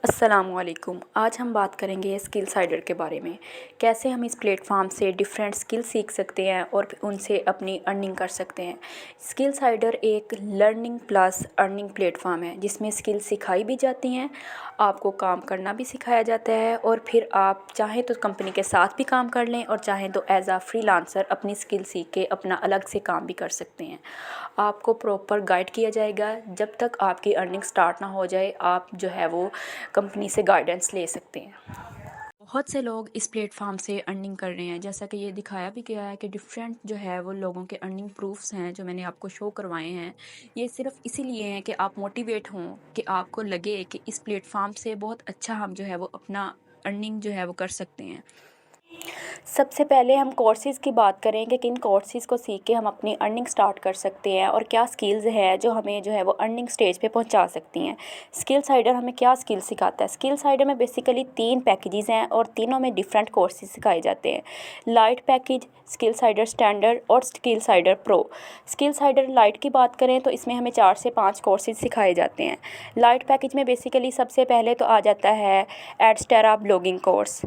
अस्सलामुअलैकुम। आज हम बात करेंगे स्किल साइडर के बारे में। कैसे हम इस प्लेटफॉर्म से डिफरेंट स्किल सीख सकते हैं और उनसे अपनी अर्निंग कर सकते हैं। स्किल साइडर एक लर्निंग प्लस अर्निंग प्लेटफॉर्म है जिसमें स्किल सिखाई भी जाती हैं, आपको काम करना भी सिखाया जाता है और फिर आप चाहें तो कंपनी के साथ भी काम कर लें और चाहें तो एज आ फ्रीलांसर अपनी स्किल सीख के अपना अलग से काम भी कर सकते हैं। आपको प्रॉपर गाइड किया जाएगा। जब तक आपकी अर्निंग स्टार्ट ना हो जाए आप जो है वो कंपनी से गाइडेंस ले सकते हैं। बहुत से लोग इस प्लेटफॉर्म से अर्निंग कर रहे हैं, जैसा कि ये दिखाया भी गया है कि डिफरेंट जो है वो लोगों के अर्निंग प्रूफ्स हैं जो मैंने आपको शो करवाए हैं। ये सिर्फ इसीलिए हैं कि आप मोटिवेट हों, कि आपको लगे कि इस प्लेटफॉर्म से बहुत अच्छा हम जो है वो अपना अर्निंग जो है वो कर सकते हैं। सबसे पहले हम कोर्सेज़ की बात करें कि किन कोर्सेज़ को सीख के हम अपनी अर्निंग स्टार्ट कर सकते हैं और क्या स्किल्स है जो हमें जो है वो अर्निंग स्टेज पे पहुंचा सकती हैं। स्किल साइडर हमें क्या स्किल सिखाता है। स्किल साइडर में बेसिकली 3 पैकेजेस हैं और तीनों में डिफरेंट कोर्सेज सिखाए जाते हैं। Lite package, Skill Cider standard और Skill cider pro. Skill Cider lite की बात करें तो इसमें हमें 4 से 5 कोर्सेज सिखाए जाते हैं। लाइट पैकेज में बेसिकली सबसे पहले तो आ जाता है एडस्टेरा ब्लॉगिंग कोर्स।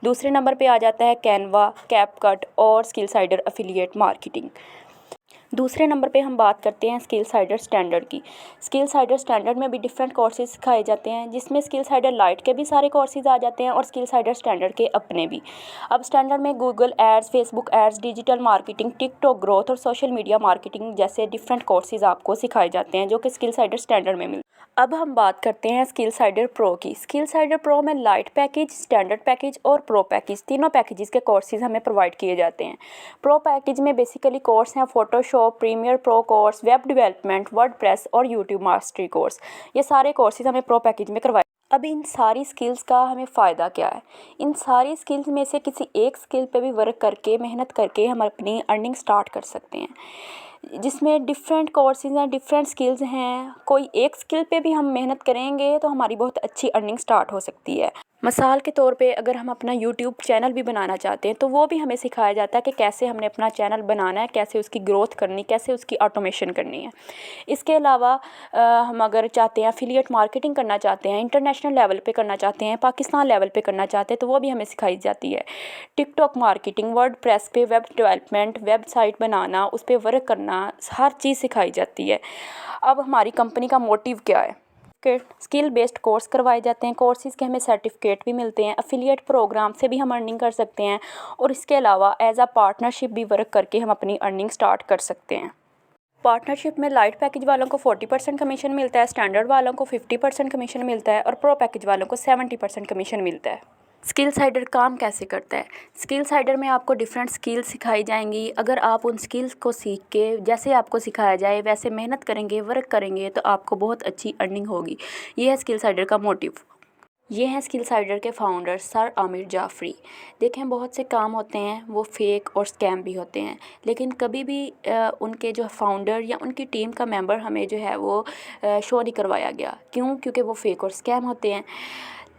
दूसरे नंबर पे आ जाता है कैनवा, कैपकट और स्किल साइडर एफिलिएट मार्केटिंग। दूसरे नंबर पे हम बात करते हैं स्किल साइडर स्टैंडर्ड की। स्किल साइडर स्टैंडर्ड में भी डिफरेंट कोर्सेज सिखाए जाते हैं जिसमें स्किल साइडर लाइट के भी सारे कोर्सेज आ जाते हैं और स्किल साइडर स्टैंडर्ड के अपने भी। अब स्टैंडर्ड में Google ads, Facebook ads, digital marketing, TikTok growth और सोशल मीडिया मार्केटिंग जैसे डिफरेंट कोर्सेज आपको सिखाए जाते हैं जो कि स्किल साइडर स्टैंडर्ड में मिलते हैं। अब हम बात करते हैं स्किल साइडर प्रो की। स्किल साइडर प्रो में लाइट पैकेज, स्टैंडर्ड पैकेज और प्रो पैकेज तीनों पैकेजेस के कोर्सेज हमें प्रोवाइड किए जाते हैं। प्रो पैकेज में बेसिकली कोर्स हैं Photoshop, Premiere Pro course, web development, WordPress और यूट्यूब मास्टरी कोर्स। ये सारे कोर्सेज हमें प्रो पैकेज में करवाए। अब इन सारी स्किल्स का हमें फ़ायदा क्या है। इन सारी स्किल्स में से किसी एक स्किल पे भी वर्क करके, मेहनत करके हम अपनी अर्निंग स्टार्ट कर सकते हैं, जिसमें डिफरेंट कोर्सेज हैं, डिफरेंट स्किल्स हैं। कोई एक स्किल पे भी हम मेहनत करेंगे तो हमारी बहुत अच्छी अर्निंग स्टार्ट हो सकती है। मिसाल के तौर पे अगर हम अपना यूट्यूब चैनल भी बनाना चाहते हैं तो वो भी हमें सिखाया जाता है कि कैसे हमने अपना चैनल बनाना है, कैसे उसकी ग्रोथ करनी, कैसे उसकी ऑटोमेशन करनी है। इसके अलावा हम अगर चाहते हैं एफिलिएट मार्केटिंग करना चाहते हैं, इंटरनेशनल लेवल पे करना चाहते हैं, पाकिस्तान लेवल पे करना चाहते हैं तो वो भी हमें सिखाई जाती है। टिकटॉक मार्केटिंग, वर्डप्रेस पे वेब डेवलपमेंट, वेबसाइट बनाना, उस पर वर्क करना, हर चीज़ सिखाई जाती है। अब हमारी कंपनी का मोटिव क्या है। स्किल बेस्ड कोर्स करवाए जाते हैं, कोर्सेज के हमें सर्टिफिकेट भी मिलते हैं, एफिलिएट प्रोग्राम से भी हम अर्निंग कर सकते हैं और इसके अलावा एज अ पार्टनरशिप भी वर्क करके हम अपनी अर्निंग स्टार्ट कर सकते हैं। पार्टनरशिप में लाइट पैकेज वालों को 40% कमीशन मिलता है, स्टैंडर्ड वालों को 50% कमीशन मिलता है और प्रो पैकेज वालों को 70% कमीशन मिलता है। स्किल साइडर काम कैसे करता है। स्किल साइडर में आपको डिफरेंट स्किल्स सिखाई जाएंगी। अगर आप उन स्किल्स को सीख के जैसे आपको सिखाया जाए वैसे मेहनत करेंगे, वर्क करेंगे तो आपको बहुत अच्छी अर्निंग होगी। ये है स्किल साइडर का मोटिव। ये हैं स्किल साइडर के फाउंडर सर आमिर जाफरी। देखें बहुत से काम होते हैं वो फेक और स्कैम भी होते हैं, लेकिन कभी भी उनके जो फाउंडर या उनकी टीम का मेंबर हमें जो है वो शो नहीं करवाया गया। क्यों? क्योंकि वो फेक और स्कैम होते हैं।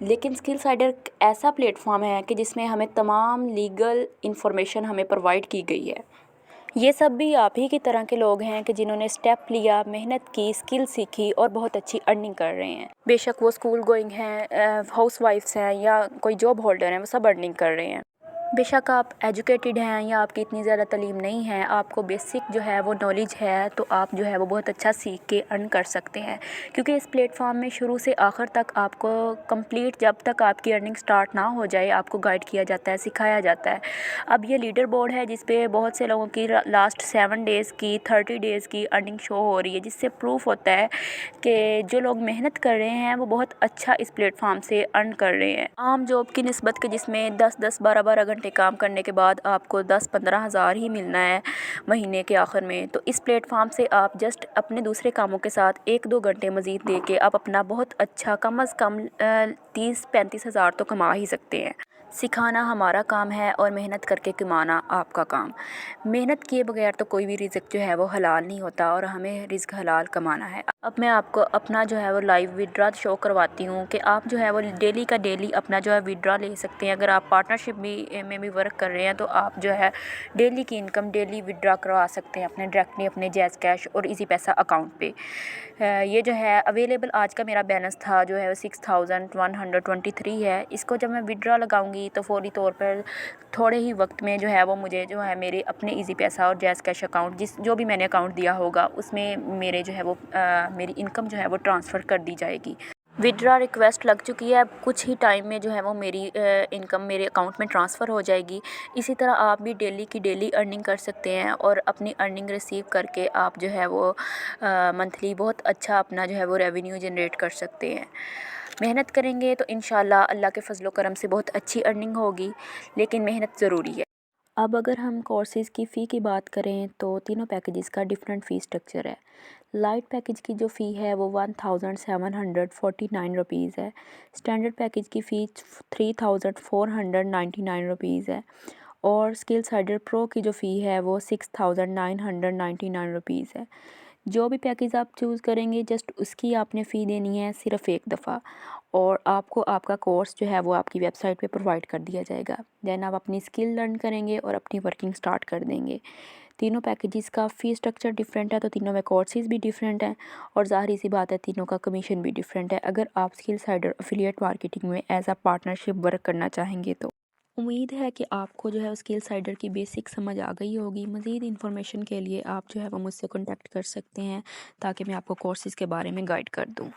लेकिन स्किल साइडर ऐसा प्लेटफॉर्म है कि जिसमें हमें तमाम लीगल इन्फॉर्मेशन हमें प्रोवाइड की गई है। ये सब भी आप ही की तरह के लोग हैं कि जिन्होंने स्टेप लिया, मेहनत की, स्किल सीखी और बहुत अच्छी अर्निंग कर रहे हैं। बेशक वो स्कूल गोइंग हैं, हाउस वाइफ्स हैं या कोई जॉब होल्डर हैं, वो सब अर्निंग कर रहे हैं। बेशक आप एजुकेटेड हैं या आपकी इतनी ज़्यादा तालीम नहीं है, आपको बेसिक जो है वो नॉलेज है तो आप जो है वो बहुत अच्छा सीख के अर्न कर सकते हैं। क्योंकि इस प्लेटफॉर्म में शुरू से आखिर तक आपको कंप्लीट, जब तक आपकी अर्निंग स्टार्ट ना हो जाए, आपको गाइड किया जाता है, सिखाया जाता है। अब ये लीडर बोर्ड है जिस पे बहुत से लोगों की लास्ट 7 डेज़ की, 30 डेज़ की अर्निंग शो हो रही है, जिससे प्रूफ होता है कि जो लोग मेहनत कर रहे हैं वो बहुत अच्छा इस प्लेटफॉर्म से अर्न कर रहे हैं। आम जॉब की निस्बत के जिसमें 10-10, 12-12 घंटे काम करने के बाद आपको 10-15 हज़ार ही मिलना है महीने के आखिर में, तो इस प्लेटफॉर्म से आप जस्ट अपने दूसरे कामों के साथ 1-2 घंटे मज़ीद दे के आप अपना बहुत अच्छा कम अज़ कम 30-35 हज़ार तो कमा ही सकते हैं। सिखाना हमारा काम है और मेहनत करके कमाना आपका काम। मेहनत किए बगैर तो कोई भी रिज़्क जो है वो हलाल नहीं होता और हमें रिज़्क हलाल कमाना है। अब मैं आपको अपना जो है वो लाइव विड्रा शो करवाती हूँ कि आप जो है वो डेली का डेली अपना जो है विड्रा ले सकते हैं। अगर आप पार्टनरशिप में भी वर्क कर रहे हैं तो आप जो है डेली की इनकम डेली विड्रा करवा सकते हैं अपने डायरेक्टली अपने जैज़ कैश और इजी पैसा अकाउंट पे। ये जो है अवेलेबल आज का मेरा बैलेंस था जो है वो 6123 है। इसको जब मैं विड्रा लगाऊंगी तो फौरी तौर पर थोड़े ही वक्त में जो है वो मुझे जो है मेरे अपने इजी पैसा और जैज़ कैश अकाउंट जो भी मैंने अकाउंट दिया होगा उसमें मेरे जो है वो मेरी इनकम जो है वो ट्रांसफ़र कर दी जाएगी। विड्रा रिक्वेस्ट लग चुकी है, अब कुछ ही टाइम में जो है वो मेरी इनकम मेरे अकाउंट में ट्रांसफ़र हो जाएगी। इसी तरह आप भी डेली की डेली अर्निंग कर सकते हैं और अपनी अर्निंग रिसीव करके आप जो है वो मंथली बहुत अच्छा अपना जो है वो रेवेन्यू जनरेट कर सकते हैं। मेहनत करेंगे तो इंशाल्लाह अल्लाह के फजलो करम से बहुत अच्छी अर्निंग होगी, लेकिन मेहनत ज़रूरी है। अब अगर हम कोर्सेज़ की फ़ी की बात करें तो तीनों पैकेजेस का डिफरेंट फ़ी स्ट्रक्चर है। लाइट पैकेज की जो फ़ी है वो 1749 रुपीज़ है। स्टैंडर्ड पैकेज की फ़ी 3499 रुपीज़ है और स्किल साइडर प्रो की जो फ़ी है वो 6999 रुपीज़ है। जो भी पैकेज आप चूज़ करेंगे जस्ट उसकी आपने फ़ी देनी है सिर्फ़ एक दफ़ा और आपको आपका कोर्स जो है वो आपकी वेबसाइट पे प्रोवाइड कर दिया जाएगा। देन आप अपनी स्किल लर्न करेंगे और अपनी वर्किंग स्टार्ट कर देंगे। तीनों पैकेजेस का फ़ी स्ट्रक्चर डिफरेंट है तो तीनों में कोर्सेज़ भी डिफरेंट हैं और ज़ाहिर सी बात है तीनों का कमीशन भी डिफरेंट है। अगर आप स्किल साइडर एफिलिएट मार्केटिंग में एज अ पार्टनरशिप वर्क करना चाहेंगे तो उम्मीद है कि आपको जो है स्किल साइडर की बेसिक समझ आ गई होगी। मज़ीद इन्फॉर्मेशन के लिए आप जो है वो मुझसे कॉन्टैक्ट कर सकते हैं ताकि मैं आपको कोर्सेज़ के बारे में गाइड कर दूँ।